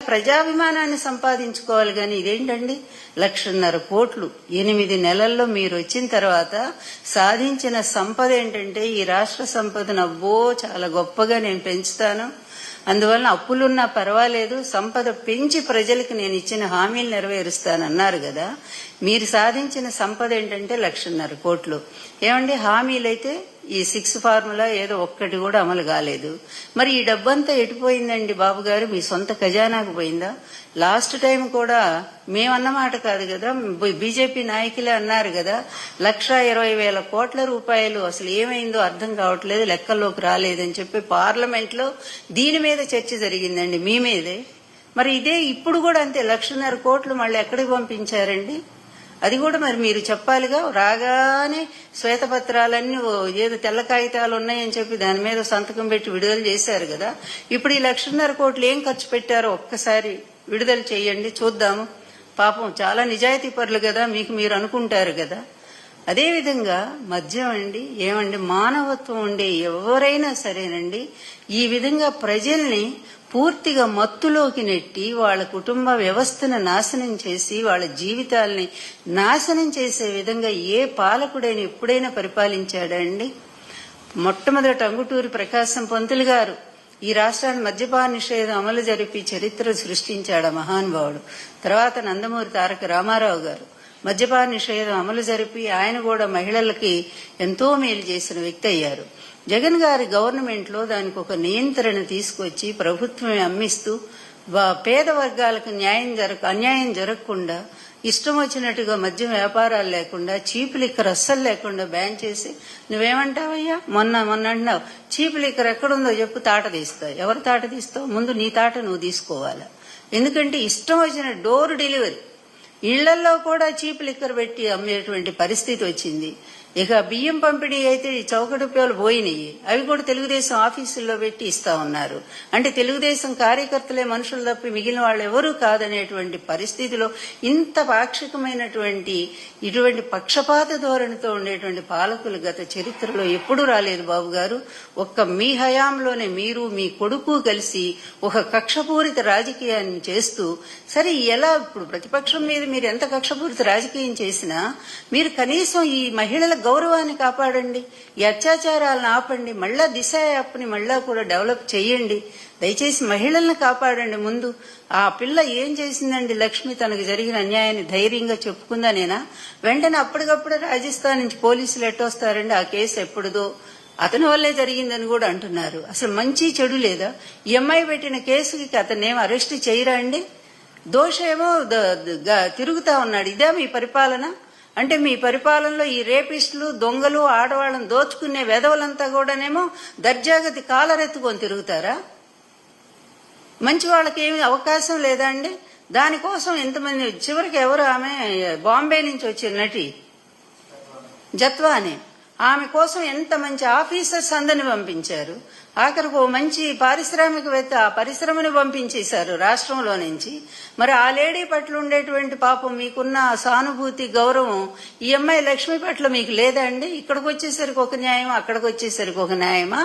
ప్రజాభిమానాన్ని సంపాదించుకోవాలి. కానీ ఇదేంటండి 1,50,000 కోట్లు 8 నెలల్లో మీరు వచ్చిన తర్వాత సాధించిన సంపద ఏంటంటే ఈ రాష్ట్ర సంపదను అబ్బో చాలా గొప్పగా నేను పెంచుతాను, అందువలన అప్పులున్నా పర్వాలేదు, సంపద పెంచి ప్రజలకు నేను ఇచ్చిన హామీలు నెరవేరుస్తానన్నారు కదా. మీరు సాధించిన సంపద ఏంటంటే 1,50,000 కోట్లు. ఏమండి హామీలైతే ఈ 6 ఫార్ములా ఏదో ఒక్కటి కూడా అమలు కాలేదు. మరి ఈ డబ్బంతా ఎటుపోయిందండి బాబు గారు? మీ సొంత ఖజానాకు పోయిందా? లాస్ట్ టైం కూడా మేమన్నమాట కాదు కదా, బీజేపీ నాయకులే అన్నారు కదా, 1,20,000 కోట్ల రూపాయలు అసలు ఏమైందో అర్థం కావట్లేదు, లెక్కల్లోకి రాలేదని చెప్పి పార్లమెంట్లో దీని మీద చర్చ జరిగిందండి, మీ మీదే. మరి ఇదే ఇప్పుడు కూడా అంతే 1,50,000 కోట్లు మళ్ళీ ఎక్కడికి పంపించారండి? అది కూడా మరి మీరు చెప్పాలిగా. రాగానే శ్వేతపత్రాలన్నీ ఏదో తెల్ల కాగితాలు ఉన్నాయని చెప్పి దాని మీద సంతకం పెట్టి విడుదల చేశారు కదా. ఇప్పుడు ఈ 1,50,000 కోట్లు ఏం ఖర్చు పెట్టారో ఒక్కసారి విడుదల చేయండి చూద్దాము. పాపం చాలా నిజాయితీ పరులు కదా, మీకు మీరు అనుకుంటారు కదా. అదేవిధంగా మద్యం అండి, ఏమండి మానవత్వం ఉండే ఎవరైనా సరేనండి ఈ విధంగా ప్రజల్ని పూర్తిగా మత్తులోకి నెట్టి వాళ్ళ కుటుంబ వ్యవస్థను నాశనం చేసి వాళ్ళ జీవితాల్ని నాశనం చేసే విధంగా ఏ పాలకుడైనా ఎప్పుడైనా పరిపాలించాడండి? మొట్టమొదట అంగుటూరి ప్రకాశం పంతులు గారు ఈ రాష్ట్రాన్ని మద్యపాన నిషేధం అమలు జరిపి చరిత్ర సృష్టించాడు మహానుభావుడు. తర్వాత నందమూరి తారక రామారావు గారు మద్యపాన నిషేధం అమలు జరిపి ఆయన కూడా మహిళలకి ఎంతో మేలు చేసిన వ్యక్తి అయ్యారు. జగన్ గారి గవర్నమెంట్ లో దానికి ఒక నియంత్రణ తీసుకొచ్చి ప్రభుత్వమే అమ్మిస్తూ పేద వర్గాలకు అన్యాయం జరగకుండా ఇష్టం వచ్చినట్టుగా మద్యం వ్యాపారాలు లేకుండా చీప్ లిక్కర్ అస్సలు లేకుండా బ్యాన్ చేసి, నువ్వేమంటావయ్యా మొన్న అంటున్నావు చీప్ లిక్కర్ ఎక్కడుందో చెప్పు, తాట తీస్తావు. ఎవరు తాట తీస్తావు? ముందు నీ తాట నువ్వు తీసుకోవాలా. ఎందుకంటే ఇష్టం వచ్చిన డోర్ డెలివరీ ఇళ్లలో కూడా చీప్ లిక్కర్ పెట్టి అమ్మేటువంటి పరిస్థితి వచ్చింది. ఇక బియ్యం పంపిణీ అయితే చౌక రూపాయలు పోయినాయి, అవి కూడా తెలుగుదేశం ఆఫీసుల్లో పెట్టి ఇస్తా ఉన్నారు. అంటే తెలుగుదేశం కార్యకర్తలే మనుషులు తప్పి మిగిలిన వాళ్ళు ఎవరూ కాదనేటువంటి పరిస్థితిలో ఇంత పాక్షికమైనటువంటి ఇటువంటి పక్షపాత ధోరణితో ఉండేటువంటి పాలకులు గత చరిత్రలో ఎప్పుడూ రాలేదు బాబు గారు. ఒక్క మీ హయాంలోనే మీరు మీ కొడుకు కలిసి ఒక కక్షపూరిత రాజకీయాన్ని చేస్తూ, సరే ఎలా ఇప్పుడు ప్రతిపక్షం మీద మీరు ఎంత కక్షపూరిత రాజకీయం చేసినా మీరు కనీసం ఈ మహిళల గౌరవాన్ని కాపాడండి, ఈ అత్యాచారాలను ఆపండి, మళ్ళా దిశ యాప్ని మళ్ళా కూడా డెవలప్ చేయండి. దయచేసి మహిళలను కాపాడండి. ముందు ఆ పిల్ల ఏం చేసిందండి లక్ష్మి, తనకు జరిగిన అన్యాయాన్ని ధైర్యంగా చెప్పుకుందా నేనా? వెంటనే అప్పటికప్పుడు రాజస్థాన్ నుంచి పోలీసులు ఎట్టొస్తారండి, ఆ కేసు ఎప్పుడుదో అతని వల్లే జరిగిందని కూడా అంటున్నారు. అసలు మంచి చెడు లేదా? ఈ అమ్మాయి పెట్టిన కేసుకి అతన్నేం అరెస్ట్ చేయరా అండి? దోషేమో తిరుగుతా ఉన్నాడు. ఇదే మీ పరిపాలన? అంటే మీ పరిపాలనలో ఈ రేపిస్టులు, దొంగలు, ఆడవాళ్ళని దోచుకునే వెధవలంతా కూడానేమో దర్జాగతి కాలరెత్తుకొని తిరుగుతారా? మంచి వాళ్ళకి ఏమి అవకాశం లేదా అండి? దానికోసం ఎంతమంది, చివరికి ఎవరు ఆమె బాంబే నుంచి వచ్చిన నటి జత్వాని, ఆమె కోసం ఎంత మంచి ఆఫీసర్స్ అందరిని పంపించారు. ఆఖరికి ఓ మంచి పారిశ్రామికవేత్త ఆ పరిశ్రమను పంపించేశారు రాష్ట్రంలో నుంచి. మరి ఆ లేడీ పట్ల ఉండేటువంటి పాపం మీకున్న సానుభూతి, గౌరవం ఈ అమ్మాయి లక్ష్మి పట్ల మీకు లేదా అండి? ఇక్కడికి వచ్చేసరికి ఒక న్యాయం, అక్కడికి వచ్చేసరికి ఒక న్యాయమా?